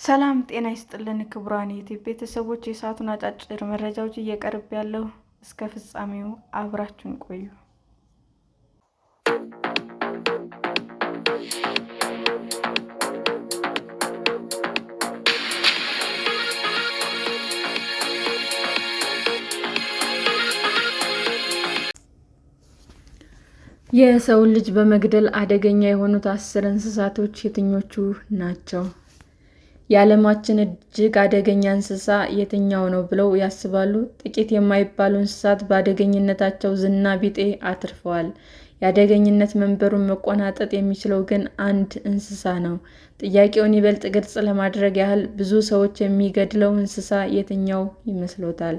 ሰላም ጤና ይስጥልን ክቡራን የዩቲዩብ ቤተሰቦች፣ የሰዓቱን አጫጭር መረጃዎች እየቀርብ ያለው እስከ ፍጻሜው አብራችሁን ቆዩ። የሰውን ልጅ በመግደል አደገኛ የሆኑት 10 እንስሳቶች የትኞቹ ናቸው? የዓለማችን እጅግ አደገኛ እንስሳ የትኛው ነው ብለው ያስባሉ? ጥቂት የማይባሉ እንስሳት በአደገኝነታቸው ዝና ቢጤ አትርፈዋል። የአደገኝነት መንበሩን መቆናጠጥ የሚችለው ግን አንድ እንስሳ ነው። ጥያቄውን ይበልጥ ግልጽ ለማድረግ ያህል ብዙ ሰዎች የሚገድለው እንስሳ የትኛው ይመስሎታል?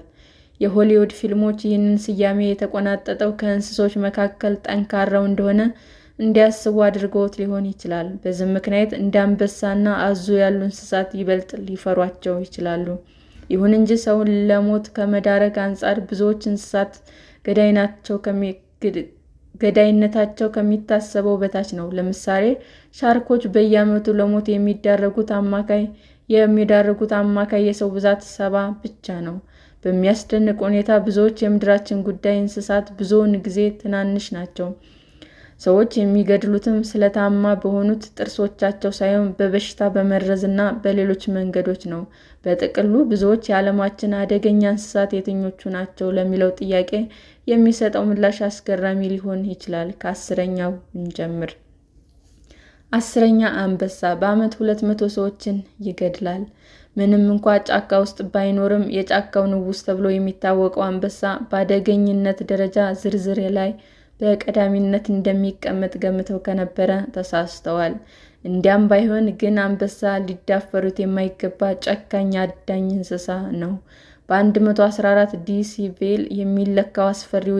የሆሊውድ ፊልሞች ይህንን ስያሜ የተቆናጠጠው ከእንስሶች መካከል ጠንካራው እንደሆነ እንዲያስቡ አድርገውት ሊሆን ይችላል። በዚህ ምክንያት እንደ አንበሳና አዞ ያሉ እንስሳት ይበልጥ ሊፈሯቸው ይችላሉ። ይሁን እንጂ ሰውን ለሞት ከመዳረግ አንጻር ብዙዎች እንስሳት ገዳይነታቸው ከሚታሰበው በታች ነው። ለምሳሌ ሻርኮች በየዓመቱ ለሞት የሚዳረጉት አማካይ የሰው ብዛት 70 ብቻ ነው። በሚያስደንቅ ሁኔታ ብዙዎች የምድራችን ጉዳይ እንስሳት ብዙውን ጊዜ ትናንሽ ናቸው። ሰዎች የሚገድሉትም ስለታማ በሆኑት ጥርሶቻቸው ሳይሆን በበሽታ በመርዝ እና በሌሎች መንገዶች ነው። በጥቅሉ ብዙዎች የዓለማችን አደገኛ እንስሳት የትኞቹ ናቸው ለሚለው ጥያቄ የሚሰጠው ምላሽ አስገራሚ ሊሆን ይችላል። ከ10ኛው እንጀምር። 10ኛ አንበሳ በዓመት 200 ሰዎችን ይገድላል። ምንም እንኳ ጫካ ውስጥ ባይኖርም የጫካው ንጉሥ ተብሎ የሚታወቀው አንበሳ በአደገኝነት ደረጃ ዝርዝር ላይ በቀዳሚነት እንደሚቀመጥ ገምተው ከነበረ ተሳስተዋል። እንዲያም ባይሆን ግን አንበሳ ሊዳፈሩት የማይገባ ጨካኝ አዳኝ እንስሳ ነው። በ114 ዴሲቤል የሚለካው አስፈሪው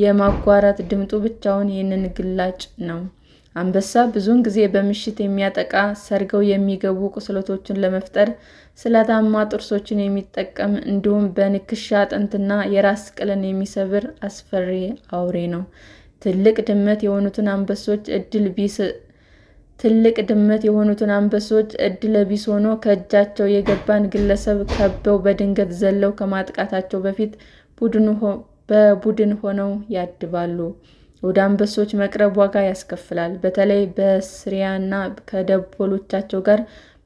የማጓራት ድምጡ ብቻውን ይህንን ግላጭ ነው። አንበሳ ብዙውን ጊዜ በምሽት የሚያጠቃ፣ ሰርገው የሚገቡ ቁስለቶችን ለመፍጠር ስለታማ ጥርሶችን የሚጠቀም እንዲሁም በንክሻ አጥንትና የራስ ቅልን የሚሰብር አስፈሪ አውሬ ነው። ትልቅ ድመት የሆኑትን አንበሶች ዕድለ ቢስ ሆኖ ከእጃቸው የገባን ግለሰብ ከበው በድንገት ዘለው ከማጥቃታቸው በፊት በቡድን ሆነው ያድባሉ። ወደ አንበሶች መቅረብ ዋጋ ያስከፍላል። በተለይ በስሪያና ከደቦሎቻቸው ጋር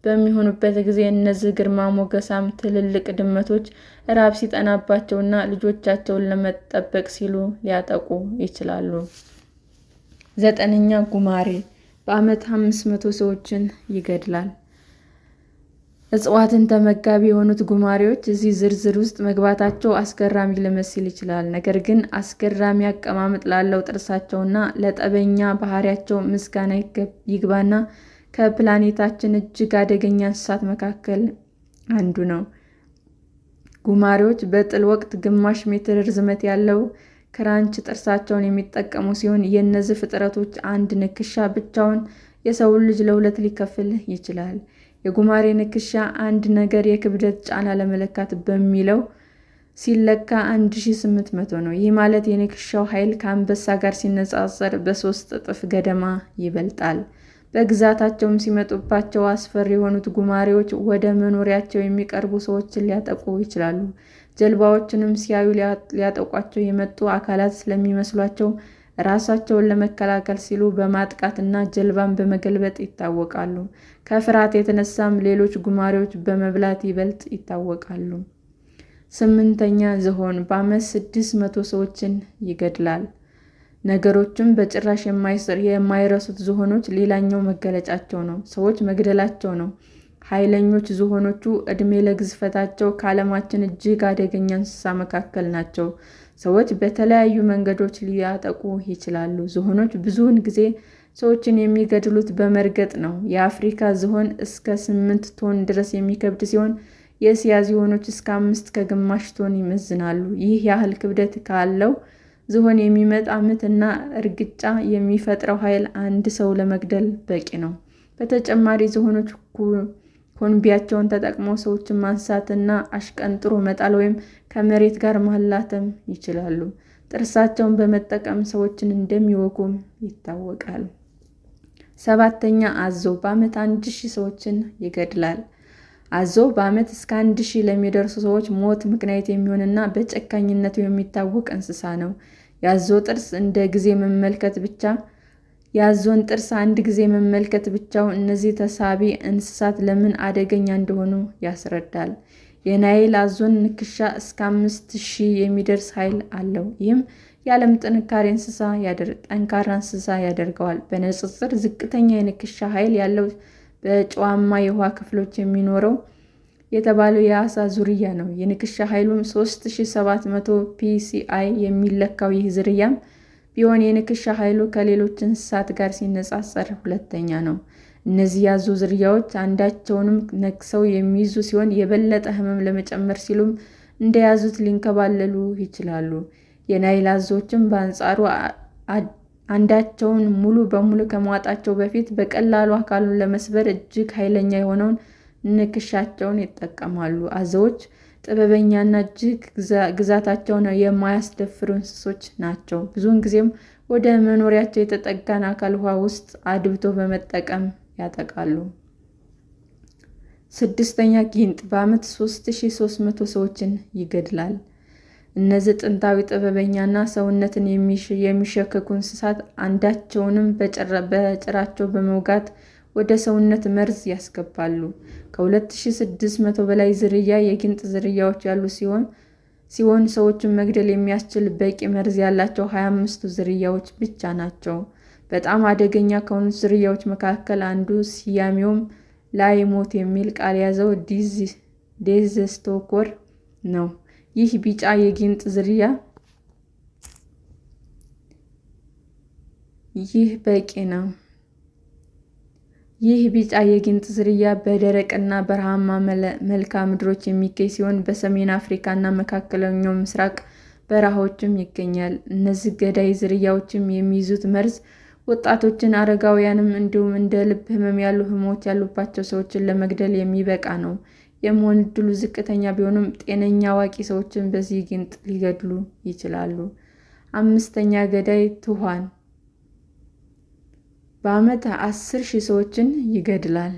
በሚሆኑበት ጊዜ እነዚህ ግርማ ሞገሳም ትልልቅ ድመቶች ራብ ሲጠናባቸውና ልጆቻቸውን ለመጠበቅ ሲሉ ሊያጠቁ ይችላሉ። 9ኛ ጉማሬ በዓመት 500 ሰዎችን ይገድላል። እፅዋትን ተመጋቢ የሆኑት ጉማሬዎች እዚህ ዝርዝር ውስጥ መግባታቸው አስገራሚ ሊመስል ይችላል። ነገር ግን አስገራሚ አቀማመጥ ላለው ጥርሳቸውና ለጠበኛ ባህሪያቸው ምስጋና ይግባና ከፕላኔታችን እጅግ አደገኛ እንስሳት መካከል አንዱ ነው። ጉማሬዎች በጥል ወቅት ግማሽ ሜትር ርዝመት ያለው ክራንች ጥርሳቸውን የሚጠቀሙ ሲሆን የእነዚህ ፍጥረቶች አንድ ንክሻ ብቻውን የሰውን ልጅ ለሁለት ሊከፍል ይችላል። የጉማሬ ንክሻ አንድ ነገር የክብደት ጫና ለመለካት በሚለው ሲለካ 1800 ነው። ይህ ማለት የንክሻው ኃይል ከአንበሳ ጋር ሲነጻጸር በ3 እጥፍ ገደማ ይበልጣል። በግዛታቸውም ሲመጡባቸው አስፈሪ የሆኑት ጉማሬዎች ወደ መኖሪያቸው የሚቀርቡ ሰዎችን ሊያጠቁ ይችላሉ። ጀልባዎችንም ሲያዩ ሊያጠቋቸው የመጡ አካላት ስለሚመስሏቸው ራሳቸውን ለመከላከል ሲሉ በማጥቃትና ጀልባን በመገልበጥ ይታወቃሉ። ከፍርሃት የተነሳም ሌሎች ጉማሬዎች በመብላት ይበልጥ ይታወቃሉ። 8ኛ ዝሆን በዓመት 600 ሰዎችን ይገድላል። ነገሮችን በጭራሽ የማይረሱት ዝሆኖች ሌላኛው መገለጫቸው ነው። ሰዎች መግደላቸው ነው። ኃይለኞች ዝሆኖቹ ዕድሜ ለግዝፈታቸው ከዓለማችን እጅግ አደገኛ እንስሳ መካከል ናቸው። ሰዎች በተለያዩ መንገዶች ሊያጠቁ ይችላሉ። ዝሆኖች ብዙውን ጊዜ ሰዎችን የሚገድሉት በመርገጥ ነው። የአፍሪካ ዝሆን እስከ 8 ቶን ድረስ የሚከብድ ሲሆን የእስያ ዝሆኖች እስከ 5 ከግማሽ ቶን ይመዝናሉ። ይህ ያህል ክብደት ካለው ዝሆን የሚመጣ ምት እና እርግጫ የሚፈጥረው ኃይል አንድ ሰው ለመግደል በቂ ነው። በተጨማሪ ዝሆኖች ኮንቢያቸውን ተጠቅመው ሰዎችን ማንሳትና አሽቀንጥሮ መጣል ወይም ከመሬት ጋር ማላተም ይችላሉ። ጥርሳቸውን በመጠቀም ሰዎችን እንደሚወጉም ይታወቃል። 7ኛ አዞ በዓመት 1000 ሰዎችን ይገድላል። አዞ በዓመት እስከ 1000 ለሚደርሱ ሰዎች ሞት ምክንያት የሚሆንና በጨካኝነቱ የሚታወቅ እንስሳ ነው። የአዞን ጥርስ አንድ ጊዜ መመልከት ብቻውን እነዚህ ተሳቢ እንስሳት ለምን አደገኛ እንደሆኑ ያስረዳል። የናይል አዞን ንክሻ እስከ 5000 የሚደርስ ኃይል አለው። ይህም የዓለም ጠንካራ እንስሳ ያደርገዋል። በንጽጽር ዝቅተኛ የንክሻ ኃይል ያለው በጨዋማ የውሃ ክፍሎች የሚኖረው የተባለው የዓሣ ዝርያ ነው። የንክሻ ኃይሉም 3700 psi የሚለካው ይህ ዝርያም ቢሆን የንክሻ ኃይሉ ከሌሎች እንስሳት ጋር ሲነጻጸር ሁለተኛ ነው። እነዚህ የአዞ ዝርያዎች አንዳቸውንም ነክሰው የሚይዙ ሲሆን የበለጠ ሕመም ለመጨመር ሲሉም እንደያዙት ሊንከባለሉ ይችላሉ። የናይል አዞዎችም በአንጻሩ አንዳቸውን ሙሉ በሙሉ ከመዋጣቸው በፊት በቀላሉ አካሉን ለመስበር እጅግ ኃይለኛ የሆነውን ንክሻቸውን ይጠቀማሉ። አዞዎች ጥበበኛና እጅግ ግዛታቸውን የማያስደፍሩ እንስሶች ናቸው። ብዙውን ጊዜም ወደ መኖሪያቸው የተጠጋን አካል ውሃ ውስጥ አድብቶ በመጠቀም ያጠቃሉ። 6ኛ ጊንጥ በዓመት 3300 ሰዎችን ይገድላል። እነዚህ ጥንታዊ ጥበበኛና ሰውነትን የሚሸከኩ እንስሳት አንዳቸውንም በጭራቸው በመውጋት ወደ ሰውነት መርዝ ያስገባሉ። ከ2600 በላይ ዝርያ የጊንጥ ዝርያዎች ያሉ ሲሆን ሰዎችን መግደል የሚያስችል በቂ መርዝ ያላቸው 25ቱ ዝርያዎች ብቻ ናቸው። በጣም አደገኛ ከሆኑት ዝርያዎች መካከል አንዱ ስያሜውም ላይሞት የሚል ቃል የያዘው ዴዝስቶኮር ነው። ይህ ቢጫ የጊንጥ ዝርያ በደረቅና በረሃማ መልክዓ ምድሮች የሚገኝ ሲሆን በሰሜን አፍሪካ እና መካከለኛው ምስራቅ በረሃዎችም ይገኛል። እነዚህ ገዳይ ዝርያዎችም የሚይዙት መርዝ ወጣቶችን፣ አረጋውያንን እንዲሁም እንደ ልብ ህመም ያሉ ህመሞች ያሉባቸው ሰዎችን ለመግደል የሚበቃ ነው። የመሆን ዕድሉ ዝቅተኛ ቢሆንም ጤነኛ አዋቂ ሰዎችን በዚህ ጊንጥ ሊገድሉ ይችላሉ። 5ኛ ገዳይ ትኋን በዓመት 10,000 ሰዎችን ይገድላል።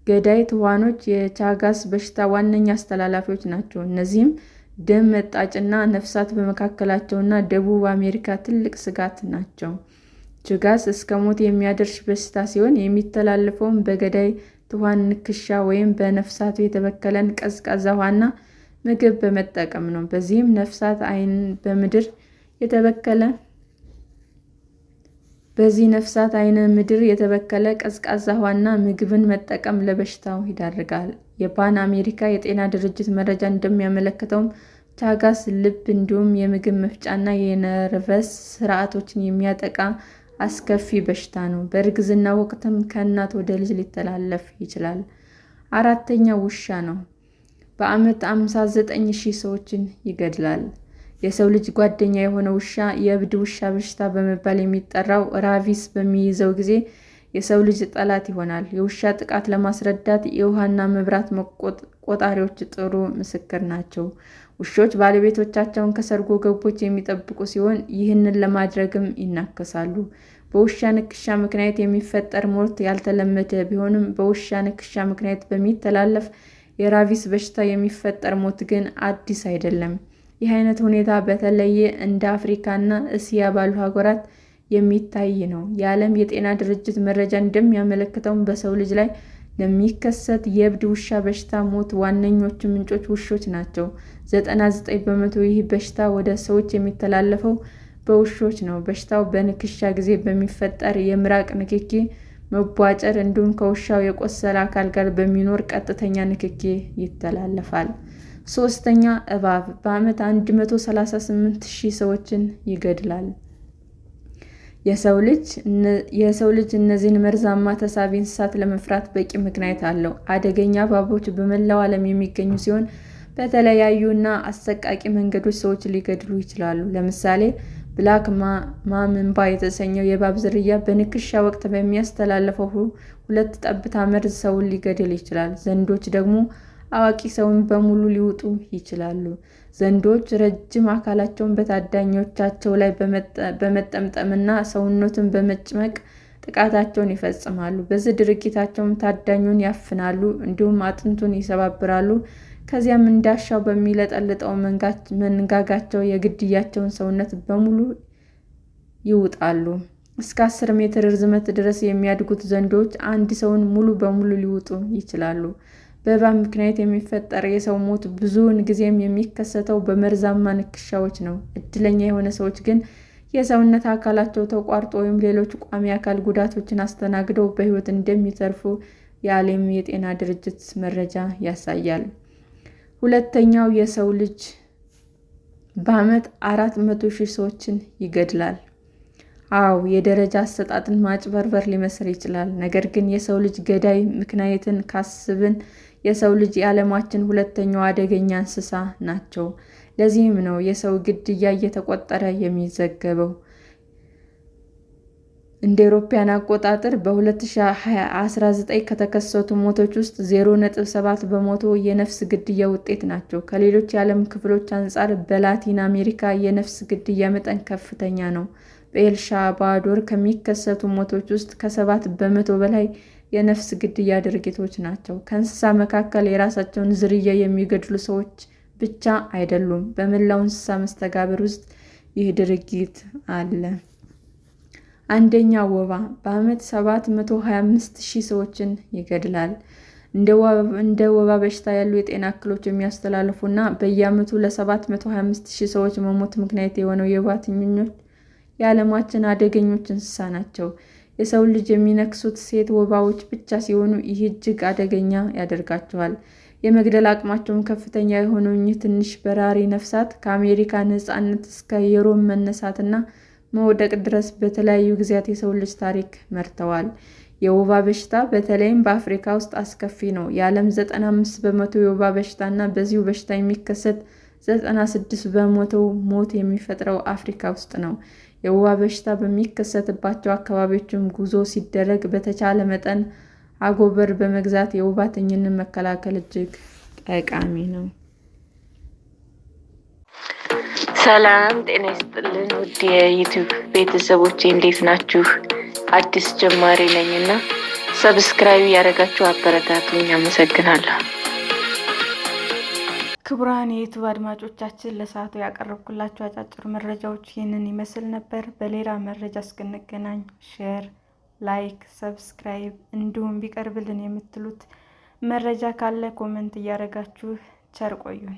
ገዳይ ትኋኖች የቻጋስ በሽታ ዋነኛ አስተላላፊዎች ናቸው። እነዚህም ደም መጣጭና ነፍሳት በመካከላቸውና ደቡብ አሜሪካ ትልቅ ስጋት ናቸው። ቻጋስ እስከ ሞት የሚያደርስ በሽታ ሲሆን የሚተላለፈውም በገዳይ ትኋን ንክሻ ወይም በነፍሳቱ የተበከለን ቀዝቃዛ ውሃና ምግብ በመጠቀም ነው። በዚህም ነፍሳት አይነ ምድር የተበከለ ቀዝቃዛ ውሃና ምግብን መጠቀም ለበሽታው ይዳርጋል። የፓን አሜሪካ የጤና ድርጅት መረጃ እንደሚያመለክተውም ቻጋስ ልብ እንዲሁም የምግብ መፍጫና የነርቨስ ስርዓቶችን የሚያጠቃ አስከፊ በሽታ ነው። በእርግዝና ወቅትም ከእናት ወደ ልጅ ሊተላለፍ ይችላል። 4ኛ ውሻ ነው። በዓመት 59,000 ሰዎችን ይገድላል። የሰው ልጅ ጓደኛ የሆነ ውሻ የእብድ ውሻ በሽታ በመባል የሚጠራው ራቢስ በሚይዘው ጊዜ የሰው ልጅ ጠላት ይሆናል። የውሻ ጥቃት ለማስረዳት የውሃና መብራት ቆጣሪዎች ጥሩ ምስክር ናቸው። ውሾች ባለቤቶቻቸውን ከሰርጎ ገቦች የሚጠብቁ ሲሆን ይህንን ለማድረግም ይናከሳሉ። በውሻ ንክሻ ምክንያት የሚፈጠር ሞት ያልተለመደ ቢሆንም በውሻ ንክሻ ምክንያት በሚተላለፍ የራቢስ በሽታ የሚፈጠር ሞት ግን አዲስ አይደለም። ይህ አይነት ሁኔታ በተለይ እንደ አፍሪካና እስያ ባሉ ሀገራት የሚታይ ነው። የዓለም የጤና ድርጅት መረጃ እንደሚያመለክተውም በሰው ልጅ ላይ ለሚከሰት የእብድ ውሻ በሽታ ሞት ዋነኞቹ ምንጮች ውሾች ናቸው። 99 በመቶ ይህ በሽታ ወደ ሰዎች የሚተላለፈው በውሾች ነው። በሽታው በንክሻ ጊዜ በሚፈጠር የምራቅ ንክኪ፣ መቧጨር እንዲሁም ከውሻው የቆሰለ አካል ጋር በሚኖር ቀጥተኛ ንክኪ ይተላለፋል። 3ኛ እባብ በዓመት 138,000 ሰዎችን ይገድላል። የሰው ልጅ እነዚህን መርዛማ ተሳቢ እንስሳት ለመፍራት በቂ ምክንያት አለው። አደገኛ እባቦች በመላው ዓለም የሚገኙ ሲሆን በተለያዩ እና አሰቃቂ መንገዶች ሰዎች ሊገድሉ ይችላሉ። ለምሳሌ ብላክ ማምባ የተሰኘው የእባብ ዝርያ በንክሻ ወቅት በሚያስተላልፈው 2 ጠብታ መርዝ ሰውን ሊገድል ይችላል። ዘንዶች ደግሞ አዋቂ ሰውን በሙሉ ሊውጡ ይችላሉ። ዘንዶች ረጅም አካላቸውን በታዳኞቻቸው ላይ በመጠምጠምና ሰውነቱን በመጭመቅ ጥቃታቸውን ይፈጽማሉ። በዚህ ድርጊታቸውም ታዳኙን ያፍናሉ፣ እንዲሁም አጥንቱን ይሰባብራሉ። ከዚያም እንዳሻው በሚለጠልጠው መንጋጋቸው የግድያቸውን ሰውነት በሙሉ ይውጣሉ። እስከ 10 ሜትር ርዝመት ድረስ የሚያድጉት ዘንዶዎች አንድ ሰውን ሙሉ በሙሉ ሊውጡ ይችላሉ። በእባብ ምክንያት የሚፈጠር የሰው ሞት ብዙውን ጊዜም የሚከሰተው በመርዛማ ንክሻዎች ነው። እድለኛ የሆኑ ሰዎች ግን የሰውነት አካላቸው ተቋርጦ ወይም ሌሎች ቋሚ አካል ጉዳቶችን አስተናግደው በሕይወት እንደሚተርፉ የዓለም የጤና ድርጅት መረጃ ያሳያል። ሁለተኛው የሰው ልጅ በዓመት 400,000 ሰዎችን ይገድላል። አዎ፣ የደረጃ አሰጣጥን ማጭበርበር ሊመስል ይችላል። ነገር ግን የሰው ልጅ ገዳይ ምክንያትን ካስብን የሰው ልጅ የዓለማችን ሁለተኛው አደገኛ እንስሳ ናቸው። ለዚህም ነው የሰው ግድያ እየተቆጠረ የሚዘገበው። እንደ አውሮፓውያን አቆጣጠር በ2019 ከተከሰቱ ሞቶች ውስጥ 0.7 በመቶ የነፍስ ግድያ ውጤት ናቸው። ከሌሎች የዓለም ክፍሎች አንጻር በላቲን አሜሪካ የነፍስ ግድያ መጠን ከፍተኛ ነው። በኤል ሳልቫዶር ከሚከሰቱ ሞቶች ውስጥ ከ7 በመቶ በላይ የነፍስ ግድያ ድርጊቶች ናቸው። ከእንስሳ መካከል የራሳቸውን ዝርያ የሚገድሉ ሰዎች ብቻ አይደሉም፣ በመላው እንስሳ መስተጋብር ውስጥ ይህ ድርጊት አለ። አንደኛ፣ ወባ በዓመት 725,000 ሰዎችን ይገድላል። እንደ ወባ በሽታ ያሉ የጤና እክሎች የሚያስተላልፉ እና በየዓመቱ ለ725,000 ሰዎች መሞት ምክንያት የሆነው የወባ ትንኞች የዓለማችን አደገኞች እንስሳ ናቸው። የሰው ልጅ የሚነክሱት ሴት ወባዎች ብቻ ሲሆኑ ይህ እጅግ አደገኛ ያደርጋቸዋል። የመግደል አቅማቸውም ከፍተኛ የሆኑ እኚህ ትንሽ በራሪ ነፍሳት ከአሜሪካ ነፃነት እስከ የሮም መነሳትና መውደቅ ድረስ በተለያዩ ጊዜያት የሰው ልጅ ታሪክ መርተዋል። የወባ በሽታ በተለይም በአፍሪካ ውስጥ አስከፊ ነው። የዓለም 95 በመቶ የወባ በሽታ እና በዚሁ በሽታ የሚከሰት 96 በመቶ ሞት የሚፈጥረው አፍሪካ ውስጥ ነው። የወባ በሽታ በሚከሰትባቸው አካባቢዎችም ጉዞ ሲደረግ በተቻለ መጠን አጎበር በመግዛት የወባ ትንኝን መከላከል እጅግ ጠቃሚ ነው። ሰላም ጤና ይስጥልን ውድ የዩቲዩብ ቤተሰቦቼ እንዴት ናችሁ? አዲስ ጀማሪ ነኝ እና ሰብስክራይብ ያደረጋችሁ አበረታቱኝ። አመሰግናለሁ። ክቡራን የዩቲዩብ አድማጮቻችን ለሰዓቱ ያቀረብኩላችሁ አጫጭር መረጃዎች ይህንን ይመስል ነበር። በሌላ መረጃ እስክንገናኝ ሼር፣ ላይክ፣ ሰብስክራይብ እንዲሁም ቢቀርብልን የምትሉት መረጃ ካለ ኮመንት እያደረጋችሁ ቸር ቆዩን።